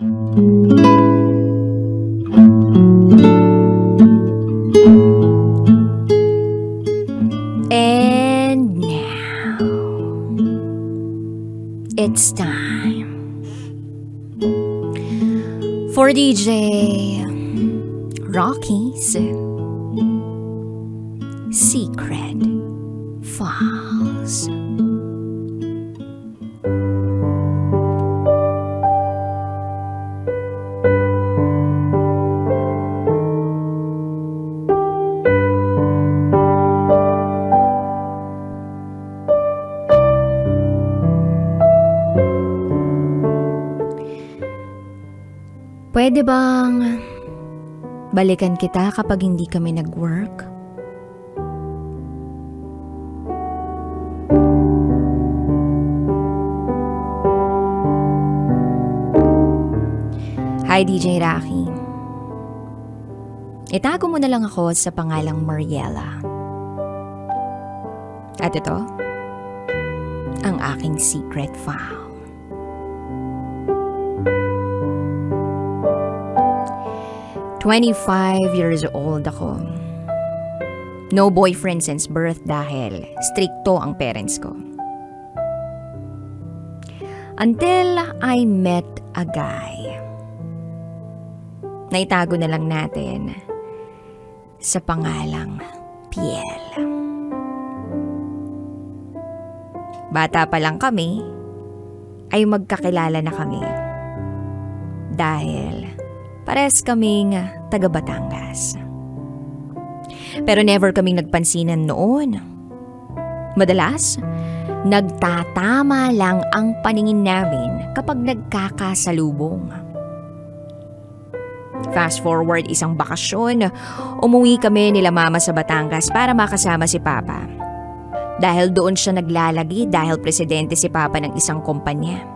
And now, it's time for DJ Rocky's Secret Files. Pwede bang balikan kita kapag hindi kami nag-work? Hi DJ Rocky. Itago mo na lang ako sa pangalang Mariela. At ito, ang aking secret file. 25 years old ako. No boyfriend since birth dahil stricto ang parents ko. Until I met a guy. Naitago na lang natin sa pangalang Piel. Bata pa lang kami, ay magkakilala na kami. Dahil pares kaming taga Batangas. Pero never kaming nagpansinan noon. Madalas, nagtatama lang ang paningin namin kapag nagkakasalubong. Fast forward isang bakasyon, umuwi kami nila mama sa Batangas para makasama si Papa. Dahil doon siya naglalagi dahil presidente si Papa ng isang kumpanya.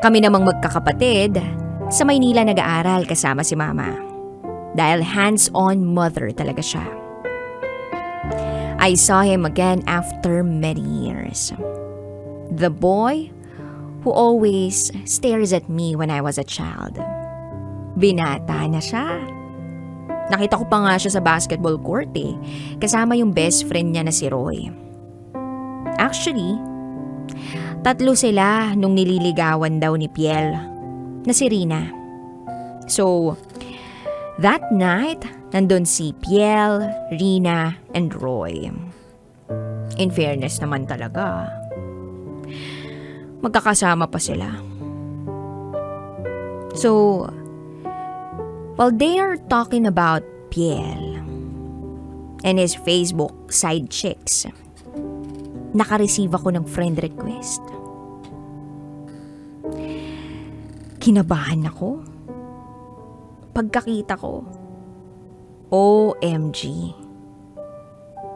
Kami namang magkakapatid, sa Maynila nag-aaral kasama si Mama. Dahil hands-on mother talaga siya. I saw him again after many years. The boy who always stares at me when I was a child. Binata na siya. Nakita ko pa nga siya sa basketball court kasama yung best friend niya na si Roy. Actually, 3 sila nung nililigawan daw ni Piel na si Rina. So, that night, nandun si Piel, Rina, and Roy. In fairness naman talaga, magkakasama pa sila. So, while they are talking about Piel and his Facebook side chicks, naka-receive ako ng friend request. Kinabahan ako. Pagkakita ko, OMG.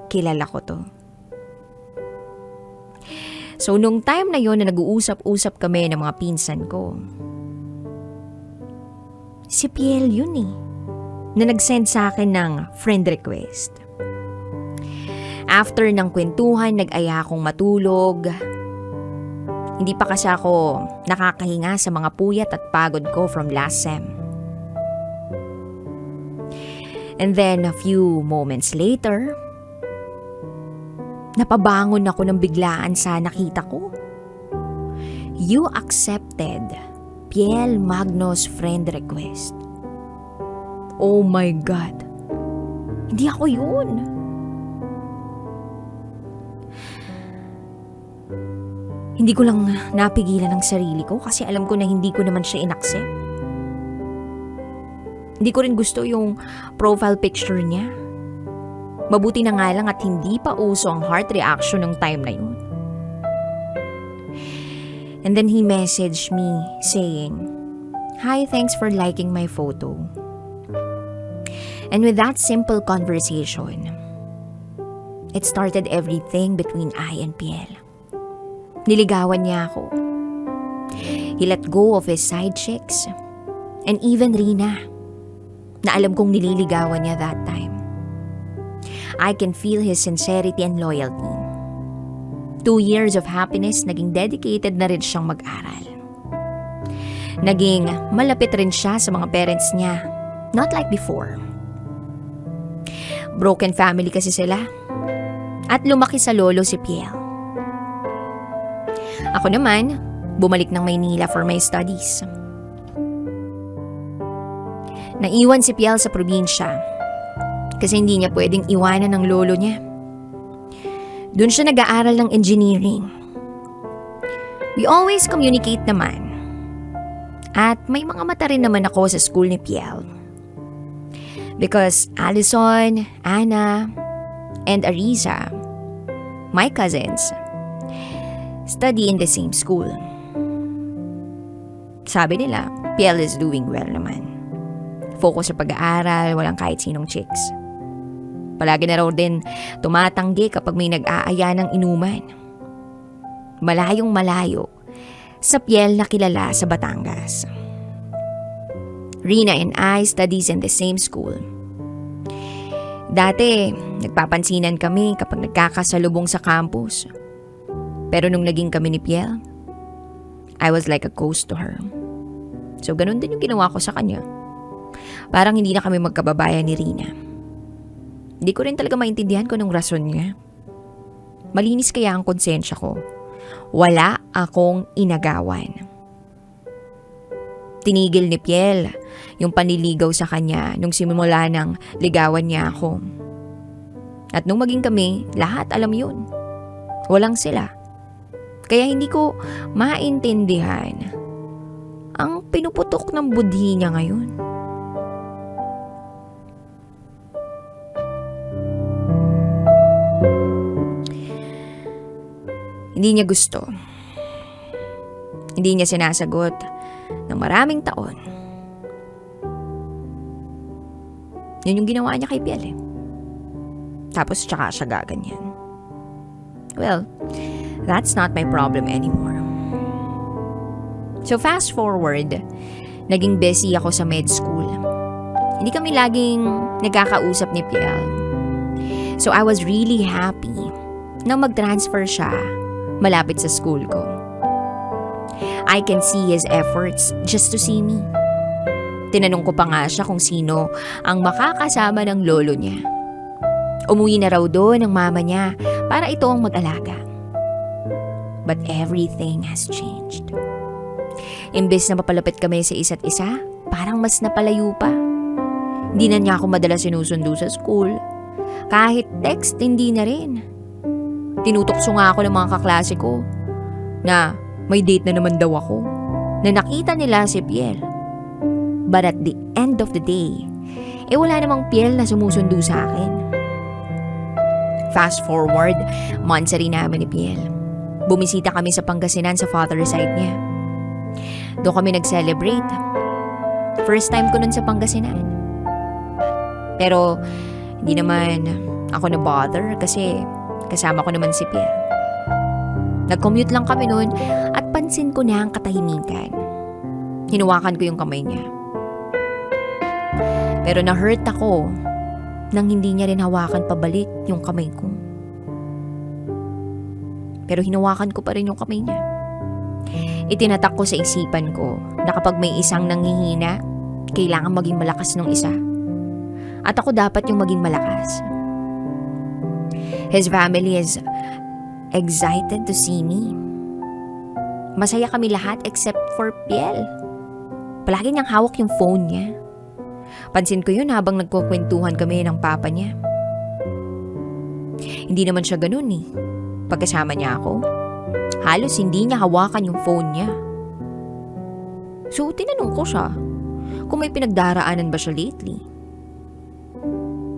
Kilala ko to. So, nung time na yon na nag-uusap-usap kami ng mga pinsan ko, si Piel yun na nag-send sa akin ng friend request. After ng kwentuhan, nag-aya akong matulog. Hindi pa kasi ako nakakahinga sa mga puyat at pagod ko from last sem. And then a few moments later, napabangon ako ng biglaan sa nakita ko. You accepted Piel Magno's friend request. Oh my God. Hindi ako yun. Hindi ko lang napigilan ang sarili ko kasi alam ko na hindi ko naman siya inaccept. Hindi ko rin gusto yung profile picture niya. Mabuti na nga lang at hindi pa uso ang heart reaction ng time na yun. And then he messaged me saying, "Hi, thanks for liking my photo." And with that simple conversation, it started everything between I and Piel. Niligawan niya ako. He let go of his side chicks and even Rina, na alam kong nililigawan niya that time. I can feel his sincerity and loyalty. 2 years of happiness, naging dedicated na rin siyang mag-aral. Naging malapit rin siya sa mga parents niya. Not like before. Broken family kasi sila. At lumaki sa lolo si Piel. Ako naman, bumalik ng Maynila for my studies. Naiwan si Piel sa probinsya kasi hindi niya pwedeng iwanan ng lolo niya. Doon siya nag-aaral ng engineering. We always communicate naman. At may mga mata rin naman ako sa school ni Piel. Because Allison, Anna, and Ariza, my cousins, study in the same school. Sabi nila, Piel is doing well naman. Focus sa pag-aaral, walang kahit sinong chicks. Palagi na raw din tumatanggi kapag may nag-aaya ng inuman. Malayong malayo sa Piel na kilala sa Batangas. Rina and I studies in the same school. Dati, nagpapansinan kami kapag nagkakasalubong sa campus. Pero nung naging kami ni Piel, I was like a ghost to her. So ganun din yung ginawa ko sa kanya. Parang hindi na kami magkababayan ni Rina. Hindi ko rin talaga maintindihan kung anong rason niya. Malinis kaya ang konsensya ko. Wala akong inagawan. Tinigil ni Piel yung panliligaw sa kanya nung simula ng ligawan niya ako. At nung maging kami, lahat alam yun. Walang sila. Kaya hindi ko maintindihan ang pinuputok ng budhi niya ngayon. Hindi niya gusto. Hindi niya sinasagot ng maraming taon. Yun yung ginawa niya kay Piel eh. Tapos tsaka siya gaganyan. Well, that's not my problem anymore. So fast forward, naging busy ako sa med school. Hindi kami laging nagkakausap ni Piel. So I was really happy na mag-transfer siya malapit sa school ko. I can see his efforts just to see me. Tinanong ko pa nga siya kung sino ang makakasama ng lolo niya. Umuwi na raw doon ang mama niya para ito ang mag-alaga. But everything has changed. Imbes na mapalapit kami sa isa't isa, parang mas napalayo pa. Hindi na niya ako madalas sinusundo sa school. Kahit text, hindi na rin. Tinutokso nga ako ng mga kaklase ko na may date na naman daw ako, na nakita nila si Piel. But at the end of the day, wala namang Piel na sumusundo sa akin. Fast forward, months rin namin ni Piel. Bumisita kami sa Pangasinan sa father side niya. Doon kami nag-celebrate. First time ko nun sa Pangasinan. Pero hindi naman ako na-bother kasi kasama ko naman si Piel. Nag-commute lang kami noon at pansin ko na ang katahimikan. Hinuwakan ko yung kamay niya. Pero na-hurt ako nang hindi niya rin hawakan pabalik yung kamay ko. Pero hinawakan ko pa rin yung kamay niya. Itinatak ko sa isipan ko na kapag may isang nanghihina, kailangan maging malakas nung isa. At ako dapat yung maging malakas. His family is excited to see me. Masaya kami lahat except for Piel. Palagi niyang hawak yung phone niya. Pansin ko yun habang nagkukwentuhan kami ng papa niya. Hindi naman siya ganun eh. Pagkasama niya ako, halos hindi niya hawakan yung phone niya. So tinanong ko siya kung may pinagdaraanan ba siya lately.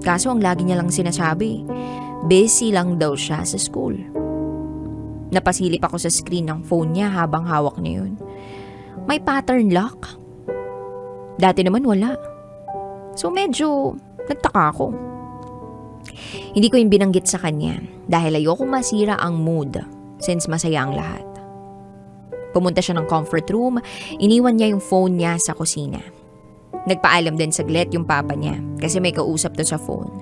Kaso ang lagi niya lang sinasabi, busy lang daw siya sa school. Napasilip ako sa screen ng phone niya habang hawak niya yun. May pattern lock. Dati naman wala. So medyo nagtaka ako. Hindi ko yung binanggit sa kanya dahil ayoko masira ang mood since masaya ang lahat. Pumunta siya ng comfort room, iniwan niya yung phone niya sa kusina. Nagpaalam din saglit yung papa niya kasi may kausap to sa phone.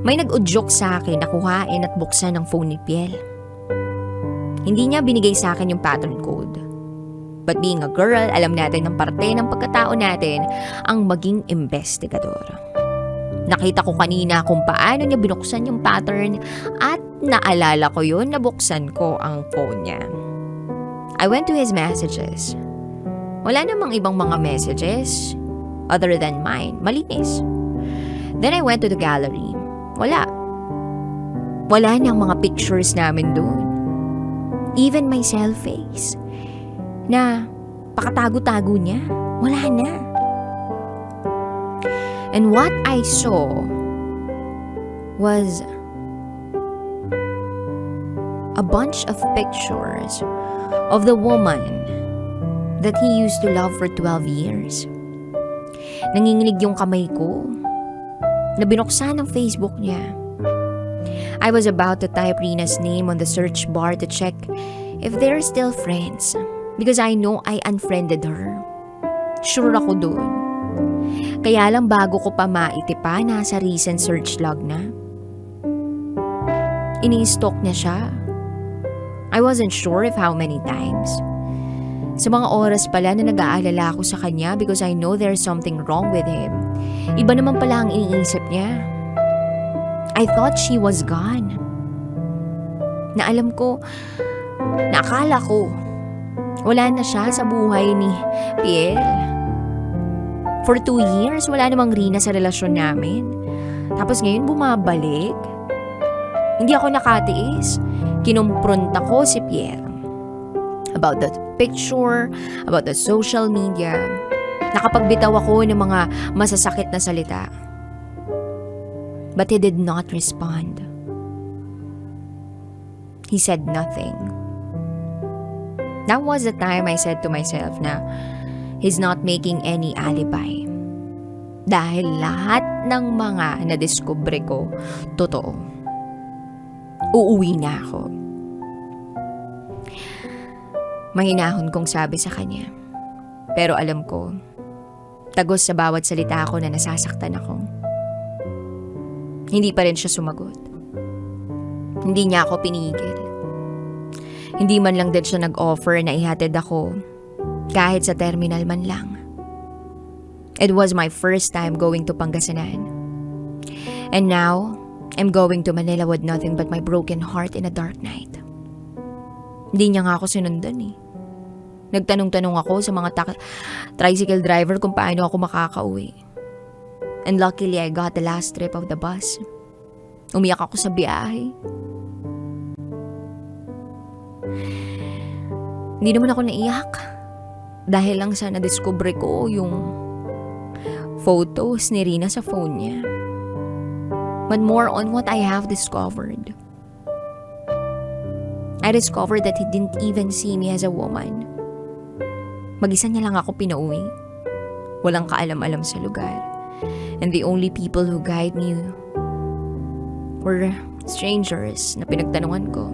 May nag-udyok sa akin na kuhain at buksan ng phone ni Piel. Hindi niya binigay sa akin yung pattern code. But being a girl, alam natin ng parte ng pagkatao natin ang maging investigador. Nakita ko kanina kung paano niya binuksan yung pattern at naalala ko yun na buksan ko ang phone niya. I went to his messages. Wala namang ibang mga messages other than mine. Malinis. Then I went to the gallery. Wala. Wala nang mga pictures namin doon. Even my selfies na pakatago-tago niya, wala na. And what I saw was a bunch of pictures of the woman that he used to love for 12 years. Nanginginig yung kamay ko na binuksan ng Facebook niya. I was about to type Rina's name on the search bar to check if they're still friends because I know I unfriended her. Sure ako doon. Kaya lang bago ko pa maitipa, nasa recent search log na. Ini-stalk niya siya. I wasn't sure if how many times. Sa mga oras pala na nag-aalala ako sa kanya because I know there's something wrong with him. Iba naman pala ang iniisip niya. I thought she was gone. Na alam ko, na akala ko, wala na siya sa buhay ni Piel. For 2 years, wala namang Rina sa relasyon namin. Tapos ngayon bumabalik. Hindi ako nakatiis. Kinumpronta ko si Pierre. About the picture, about the social media. Nakapagbitaw ako ng mga masasakit na salita. But he did not respond. He said nothing. That was the time I said to myself na he's not making any alibi. Dahil lahat ng mga nadiskubre ko, totoo. Uuwi na ako. Mahinahon kong sabi sa kanya. Pero alam ko, tagos sa bawat salita ko na nasasaktan ako. Hindi pa rin siya sumagot. Hindi niya ako pinigil. Hindi man lang din siya nag-offer na ihatid ako kahit sa terminal man lang. It was my first time going to Pangasinan. And now, I'm going to Manila with nothing but my broken heart in a dark night. Hindi niya nga ako sinundan eh. Nagtanong-tanong ako sa mga tricycle driver kung paano ako makakauwi. And luckily, I got the last trip of the bus. Umiyak ako sa biyahe. Hindi naman ako naiyak. Dahil lang sa nadiskubre ko yung photos ni Rina sa phone niya. But more on what I have discovered. I discovered that he didn't even see me as a woman. Mag-isa niya lang ako pinauwi. Walang kaalam-alam sa lugar. And the only people who guide me were strangers na pinagtanungan ko.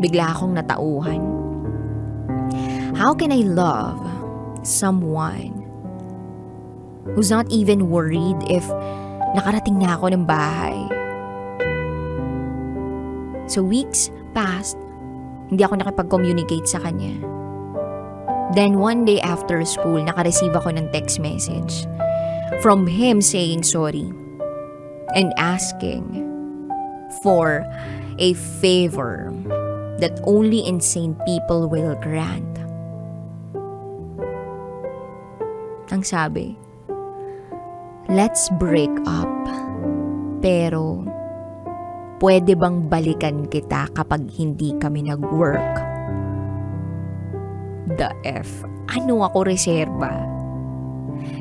Bigla akong natauhan. How can I love someone who's not even worried if nakarating na ako ng bahay? So weeks passed, hindi ako nakipag-communicate sa kanya. Then one day after school, nakareceive ako ng text message from him saying sorry and asking for a favor that only insane people will grant. Ang sabi, let's break up, pero pwede bang balikan kita kapag hindi kami nag-work? The F. Ano ako reserba?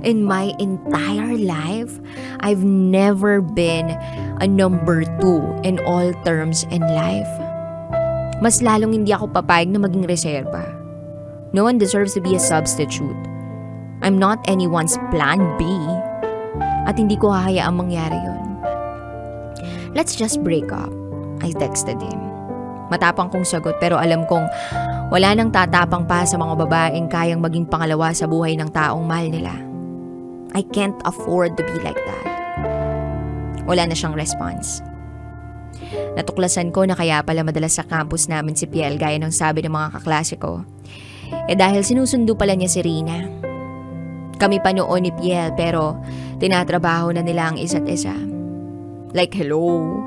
In my entire life, I've never been a number 2 in all terms in life. Mas lalong hindi ako papayag na maging reserba. No one deserves to be a substitute. I'm not anyone's plan B. At hindi ko hahayaang mangyari yun. Let's just break up, I texted him. Matapang kong sagot pero alam kong wala nang tatapang pa sa mga babaeng kayang maging pangalawa sa buhay ng taong mahal nila. I can't afford to be like that. Wala na siyang response. Natuklasan ko na kaya pala madalas sa campus namin si Piel gaya ng sabi ng mga kaklase ko. Dahil sinusundo pala niya si Rina. Kami pa noon ni Piel pero tinatrabaho na nila ang isa't isa. Like hello,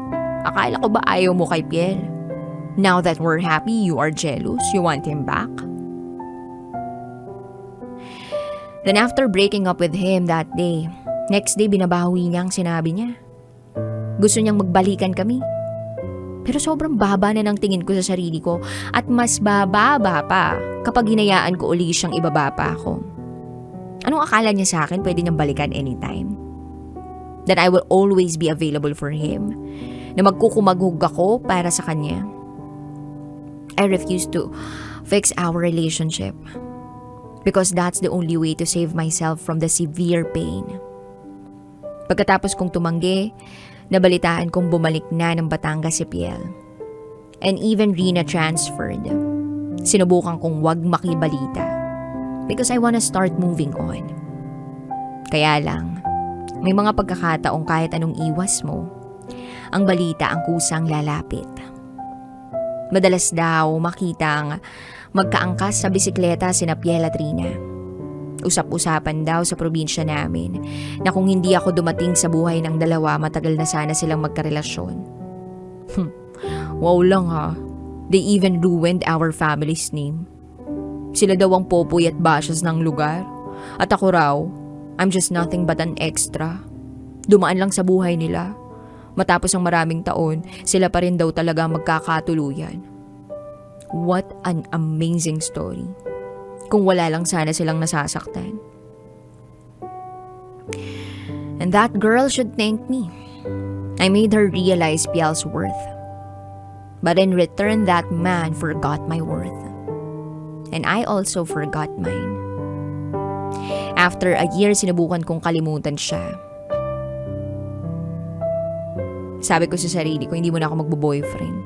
akala ko ba ayaw mo kay Piel? Now that we're happy, you are jealous, you want him back? Then after breaking up with him that day, next day binabawi niya ang sinabi niya. Gusto niyang magbalikan kami. Pero sobrang baba na ng tingin ko sa sarili ko at mas bababa pa kapag hinayaan ko uli siyang ibaba pa ako. Anong akala niya sa akin? Pwede niyang balikan anytime? That I will always be available for him? Na magkukumaghug ako para sa kanya? I refuse to fix our relationship because that's the only way to save myself from the severe pain. Pagkatapos kong tumanggi, nabalitaan kong bumalik na ng Batangas si Piel. And even Rina transferred. Sinubukan kong wag makibalita because I wanna start moving on. Kaya lang, may mga pagkakataong kahit anong iwas mo, ang balita ang kusang lalapit. Madalas daw makitang magkaangkas sa bisikleta sina Piel at Rina. Usap-usapan daw sa probinsya namin na kung hindi ako dumating sa buhay ng dalawa, matagal na sana silang magkarelasyon. Wow lang ha. They even ruined our family's name. Sila daw ang popoy at basyas ng lugar. At ako raw, I'm just nothing but an extra. Dumaan lang sa buhay nila. Matapos ang maraming taon, sila pa rin daw talaga magkakatuluyan. What an amazing story. Kung wala lang sana silang nasasaktan. And that girl should thank me. I made her realize Piel's worth. But in return, that man forgot my worth. And I also forgot mine. After a year, sinubukan kong kalimutan siya. Sabi ko sa sarili ko, hindi mo na ako magbo-boyfriend.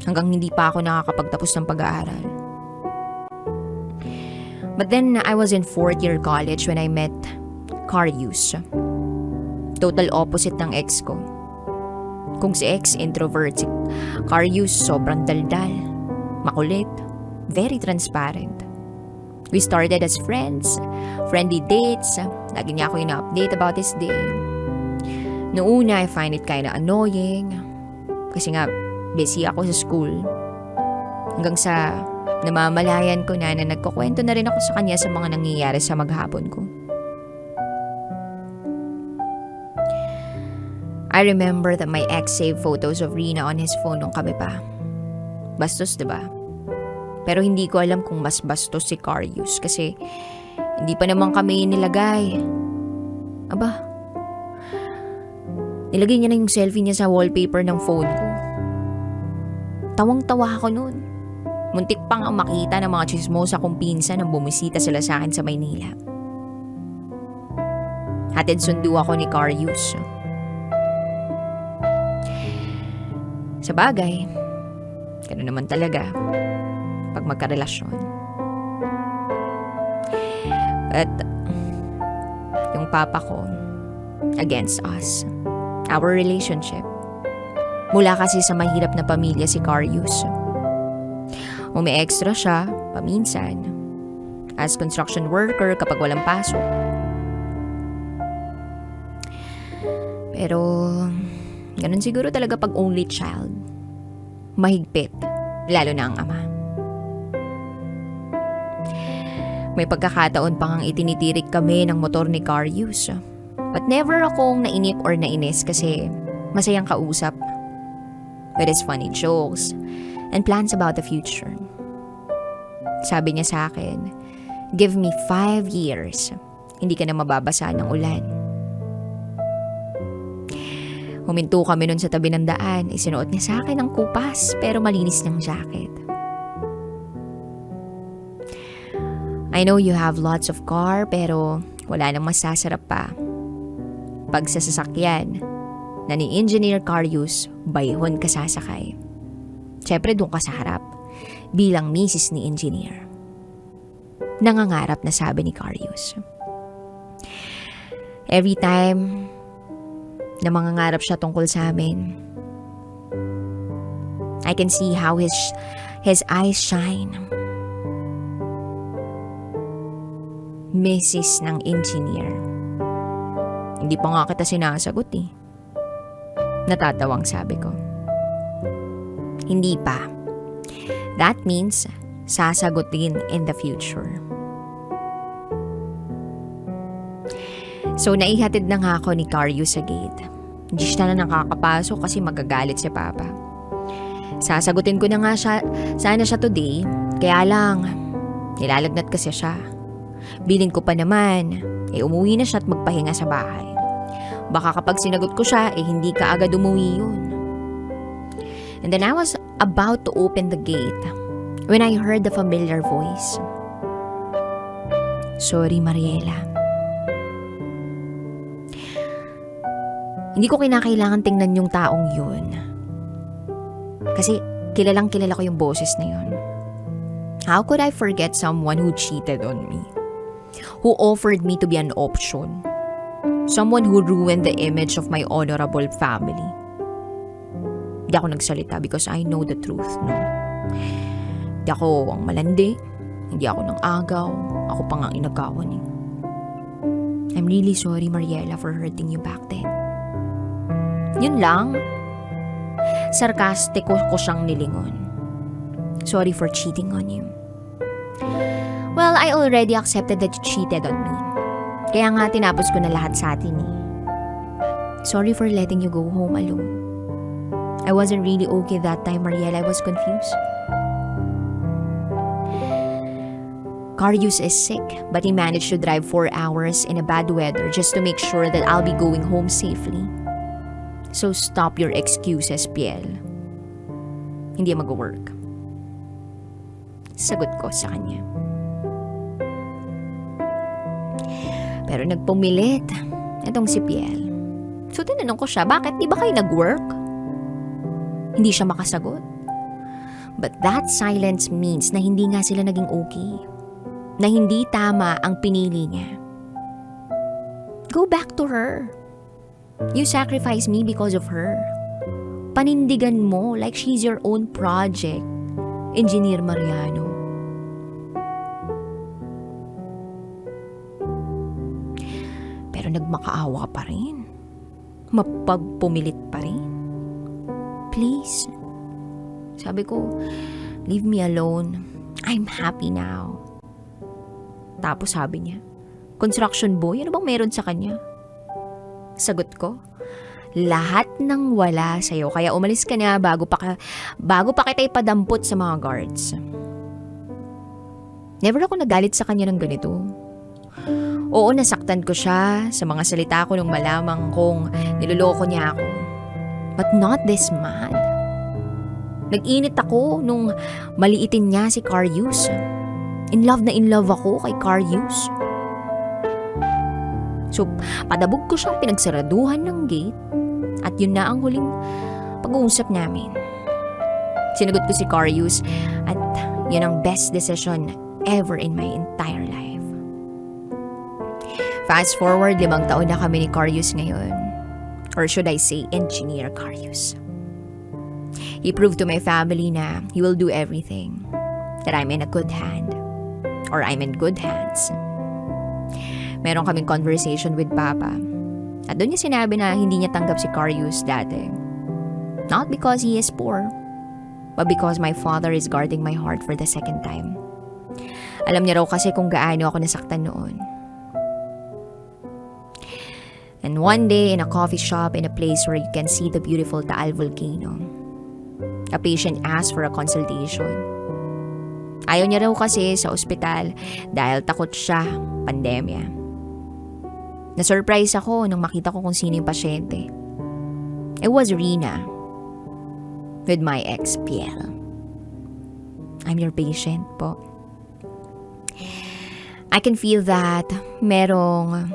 Hanggang hindi pa ako nakakapagtapos ng pag-aaral. But then, I was in 4th year college when I met Carius. Total opposite ng ex ko. Kung si ex, introvert, si Carius, sobrang daldal, makulit, very transparent. We started as friends, friendly dates, lagi niya ako ina-update about his day. Noong una, I find it kinda annoying, kasi nga, busy ako sa school. Hanggang sa namamalayan ko na nagkukwento na rin ako sa kanya sa mga nangyayari sa maghapon ko. I remember that my ex saved photos of Rina on his phone nung kami pa. Bastos, diba? Pero hindi ko alam kung mas bastos si Carius kasi hindi pa naman kami nilagay. Aba, nilagay niya na yung selfie niya sa wallpaper ng phone ko. Tawang-tawa ako noon. Muntik pang ang makita ng mga chismosa kong pinsan nang bumisita sila sa akin sa Maynila. Hatid sundo ako ni Carius. Sa bagay, gano'n naman talaga pag magkarelasyon. But yung papa ko, against us, our relationship. Mula kasi sa mahirap na pamilya si Carius. May extra siya, paminsan, as construction worker kapag walang pasok. Pero, ganun siguro talaga pag only child. Mahigpit, lalo na ang ama. May pagkakataon pang ang itinitirik kami ng motor ni Carius. But never akong nainip or nainis kasi masayang kausap. With his funny jokes and plans about the future. Sabi niya sa akin, give me 5 years. Hindi ka na mababasa ng ulan. Huminto kami nun sa tabi ng daan. Isinuot niya sa akin ang kupas pero malinis niyang jacket. I know you have lots of car pero wala nang masasarap pa. Pag sa sasakyan na ni Engineer Carius, bayhon ka sasakay. Siyempre doon ka sa harap bilang misis ni Engineer. Nangangarap na sabi ni Carius. Every time na mangangarap siya tungkol sa amin, I can see how his eyes shine. Mrs. ng engineer. Hindi pa nga kita sinasagot eh. Natatawang sabi ko. Hindi pa. That means sasagutin in the future. So naihatid na nga ako ni Carius sa gate. Hindi siya na nakakapasok kasi magagalit si Papa. Sasagutin ko na nga sana siya today, kaya lang nilalagnat kasi siya. Biling ko pa naman, umuwi na siya at magpahinga sa bahay. Baka kapag sinagot ko siya, hindi ka agad umuwi yun. And then I was about to open the gate when I heard the familiar voice. Sorry, Mariela. Hindi ko kinakailangan tingnan yung taong yun. Kasi kilalang kilala ko yung boses na yun. How could I forget someone who cheated on me? Who offered me to be an option? Someone who ruined the image of my honorable family. Hindi ako nagsalita because I know the truth, no? Hindi ako ang malandi. Hindi ako nang agaw. Ako pa nga ang inagawan eh. I'm really sorry, Mariela, for hurting you back then. Yun lang. Sarkastiko ko siyang nilingon. Sorry for cheating on you. Well, I already accepted that you cheated on me. Kaya nga tinapos ko na lahat sa atin eh. Sorry for letting you go home alone. I wasn't really okay that time, Mariela. I was confused. Carius is sick, but he managed to drive 4 hours in a bad weather just to make sure that I'll be going home safely. So stop your excuses, Piel. Hindi mag-work. Sagot ko sa kanya. Pero nagpumilit itong si Piel. So tinanong ko siya, bakit di ba kayo nag-work? Hindi siya makasagot. But that silence means na hindi nga sila naging okay. Na hindi tama ang pinili niya. Go back to her. You sacrificed me because of her. Panindigan mo like she's your own project, Engineer Mariano. Pero nagmakaawa pa rin. Mapagpumilit pa rin. Please. Sabi ko, leave me alone. I'm happy now. Tapos sabi niya, construction boy, ano bang meron sa kanya? Sagot ko, lahat ng wala sa'yo, kaya umalis ka na bago pa kita ipadampot sa mga guards. Never ako nagalit sa kanya ng ganito. Oo, nasaktan ko siya sa mga salita ko nung malamang kong niloloko niya ako. But not this man. Nag-init ako nung maliitin niya si Carius. In love ako kay Carius. So, padabog ko siyang pinagsaraduhan ng gate at yun na ang huling pag-uusap namin. Sinagot ko si Carius at yun ang best decision ever in my entire life. Fast forward, 5 taon na kami ni Carius ngayon. Or should I say, Engineer Carius. He proved to my family na he will do everything. That I'm in a good hand. Or I'm in good hands. Meron kaming conversation with Papa. At doon niya sinabi na hindi niya tanggap si Carius dati. Not because he is poor, but because my father is guarding my heart for the second time. Alam niya raw kasi kung gaano ako nasaktan noon. And one day, in a coffee shop in a place where you can see the beautiful Taal volcano, a patient asked for a consultation. Ayaw niya raw kasi sa ospital dahil takot siya, pandemya. Na-surprise ako nung makita ko kung sino yung pasyente. It was Rina, with my ex-PL. I'm your patient po. I can feel that merong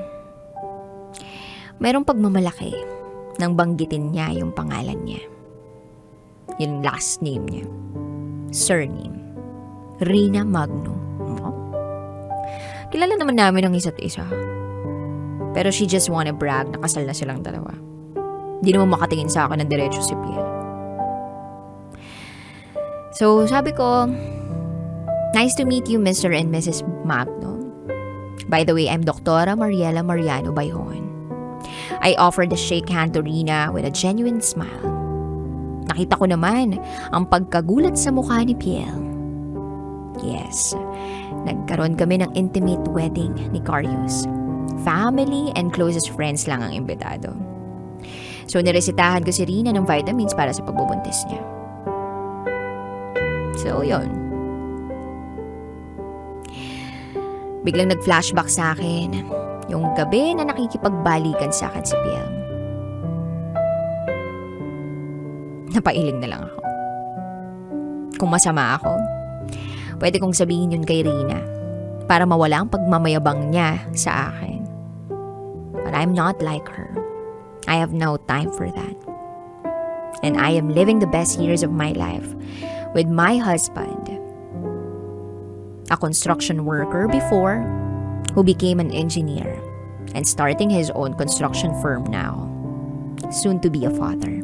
pagmamalaki nang banggitin niya yung pangalan niya. Yung last name niya. Surname. Rina Magno. Kilala naman namin ang isa't isa. Pero she just wanna brag na kasal na silang dalawa. Di naman makatingin sa akin ng diretso si Pierre. So sabi ko, nice to meet you, Mr. and Mrs. Magno. By the way, I'm Dr. Mariela Mariano Bayhon. I offered a shake hand to Rina with a genuine smile. Nakita ko naman ang pagkagulat sa mukha ni Piel. Yes, nagkaroon kami ng intimate wedding ni Carius. Family and closest friends lang ang imbitado. So niresitahan ko si Rina ng vitamins para sa pagbubuntis niya. So yun. Biglang nag-flashback sa akin yung gabi na nakikipagbalikan sa akin si Piel. Napailing na lang ako. Kung masama ako, pwede kong sabihin yun kay Rina para mawala ang pagmamayabang niya sa akin. But I'm not like her. I have no time for that. And I am living the best years of my life with my husband, a construction worker before, who became an engineer and starting his own construction firm now, soon to be a father.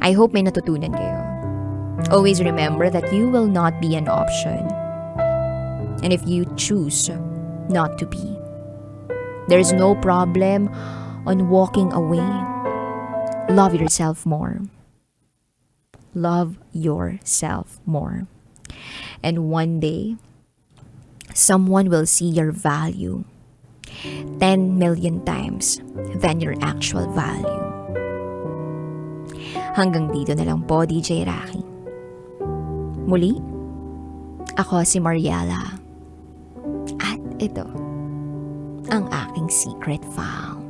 I hope may natutunan kayo. Always remember that you will not be an option. And if you choose not to be, there's no problem on walking away. Love yourself more. Love yourself more. And one day, someone will see your value 10 million times than your actual value. Hanggang dito na lang po, DJ Raki. Muli, ako si Mariela. At ito, ang aking secret file.